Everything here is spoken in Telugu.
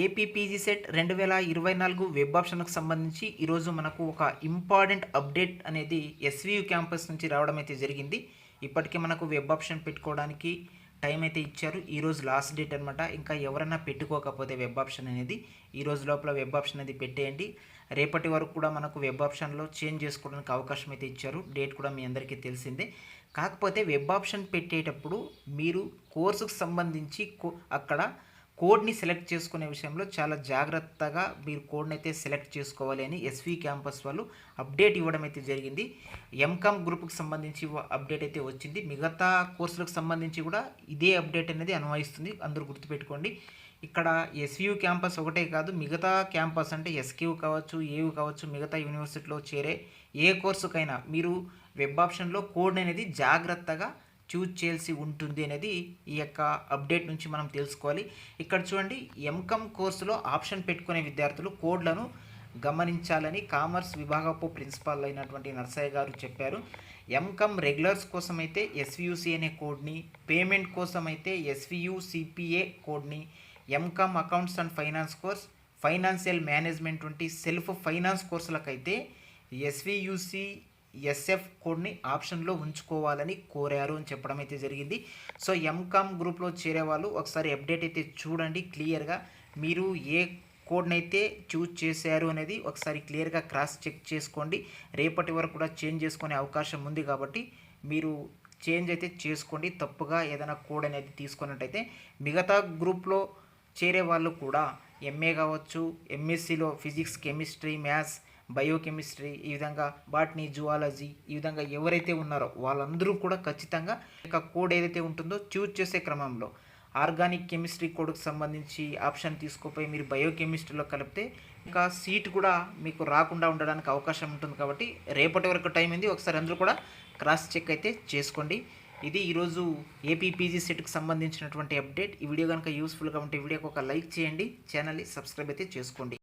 ఏపీపీజీ సెట్ 2024 వెబ్ ఆప్షన్‌కు సంబంధించి ఈరోజు మనకు ఒక ఇంపార్టెంట్ అప్డేట్ అనేది ఎస్‌వీయు క్యాంపస్ నుంచి రావడం అయితే జరిగింది. ఇప్పటికే మనకు వెబ్ ఆప్షన్ పెట్టుకోవడానికి టైం అయితే ఇచ్చారు. ఈరోజు లాస్ట్ డేట్ అనమాట. ఇంకా ఎవరైనా పెట్టుకోకపోతే వెబ్ ఆప్షన్ అనేది ఈరోజు లోపల వెబ్ ఆప్షన్ అనేది పెట్టేయండి. రేపటి వరకు కూడా మనకు వెబ్ ఆప్షన్‌లో చేంజ్ చేసుకోవడానికి అవకాశం అయితే ఇచ్చారు. డేట్ కూడా మీ అందరికీ తెలిసిందే. కాకపోతే వెబ్ ఆప్షన్ పెట్టేటప్పుడు మీరు కోర్సుకు సంబంధించి అక్కడ కోడ్ని సెలెక్ట్ చేసుకునే విషయంలో చాలా జాగ్రత్తగా మీరు కోడ్ని అయితే సెలెక్ట్ చేసుకోవాలి అని ఎస్వి క్యాంపస్ వాళ్ళు అప్డేట్ ఇవ్వడం అయితే జరిగింది. ఎంకామ్ గ్రూప్కి సంబంధించి అప్డేట్ అయితే వచ్చింది. మిగతా కోర్సులకు సంబంధించి కూడా ఇదే అప్డేట్ అనేది అన్వయిస్తుంది. అందరూ గుర్తుపెట్టుకోండి. ఇక్కడ ఎస్వియు క్యాంపస్ ఒకటే కాదు, మిగతా క్యాంపస్ అంటే ఎస్క్యూ కావచ్చు, ఏయూ కావచ్చు, మిగతా యూనివర్సిటీలో చేరే ఏ కోర్సుకైనా మీరు వెబ్ ఆప్షన్లో కోడ్ అనేది జాగ్రత్తగా చూజ్ చేయాల్సి ఉంటుంది అనేది ఈ యొక్క అప్డేట్ నుంచి మనం తెలుసుకోవాలి. ఇక్కడ చూడండి, ఎంకామ్ కోర్సులో ఆప్షన్ పెట్టుకునే విద్యార్థులు కోడ్లను గమనించాలని కామర్స్ విభాగపు ప్రిన్సిపాల్ అయినటువంటి నర్సయ్య గారు చెప్పారు. ఎంకామ్ రెగ్యులర్స్ కోసం అయితే ఎస్వియుసి అనే కోడ్ని, పేమెంట్ కోసం అయితే ఎస్వియుసిపిఏ కోడ్ని, M Com accounts and finance course, financial management వంటి సెల్ఫ్ ఫైనాన్స్ కోర్సులకైతే ఎస్వియుసి ఎస్ఎఫ్ కోడ్ని ఆప్షన్లో ఉంచుకోవాలని కోరారు అని చెప్పడం అయితే జరిగింది. సో ఎంకామ్ గ్రూప్లో చేరే వాళ్ళు ఒకసారి అప్డేట్ అయితే చూడండి. క్లియర్గా మీరు ఏ కోడ్ని అయితే చూజ్ చేశారు అనేది ఒకసారి క్లియర్గా క్రాస్ చెక్ చేసుకోండి. రేపటి వరకు కూడా చేంజ్ చేసుకునే అవకాశం ఉంది కాబట్టి మీరు చేంజ్ అయితే చేసుకోండి. తప్పుగా ఏదైనా కోడ్ అనేది తీసుకున్నట్టయితే మిగతా గ్రూప్లో చేరే వాళ్ళు కూడా ఎంఏ కావచ్చు, ఎంఎస్సిలో ఫిజిక్స్, కెమిస్ట్రీ, మ్యాథ్స్, బయోకెమిస్ట్రీ, ఈ విధంగా బాటనీ, జువాలజీ, ఈ విధంగా ఎవరైతే ఉన్నారో వాళ్ళందరూ కూడా ఖచ్చితంగా ఇక కోడ్ ఏదైతే ఉంటుందో చూజ్ చేసే క్రమంలో ఆర్గానిక్ కెమిస్ట్రీ కోడ్కి సంబంధించి ఆప్షన్ తీసుకోపోయి మీరు బయోకెమిస్ట్రీలో కలిపితే ఇంకా సీట్ కూడా మీకు రాకుండా ఉండడానికి అవకాశం ఉంటుంది. కాబట్టి రేపటి వరకు టైం ఉంది. ఒకసారి అందరూ కూడా క్రాస్ చెక్ అయితే చేసుకోండి. ఇది ఈరోజు ఏపీపీజీ సెట్కి సంబంధించినటువంటి అప్డేట్. ఈ వీడియో కనుక యూస్ఫుల్గా ఉంటే వీడియోకి ఒక లైక్ చేయండి, ఛానల్ని సబ్స్క్రైబ్ అయితే చేసుకోండి.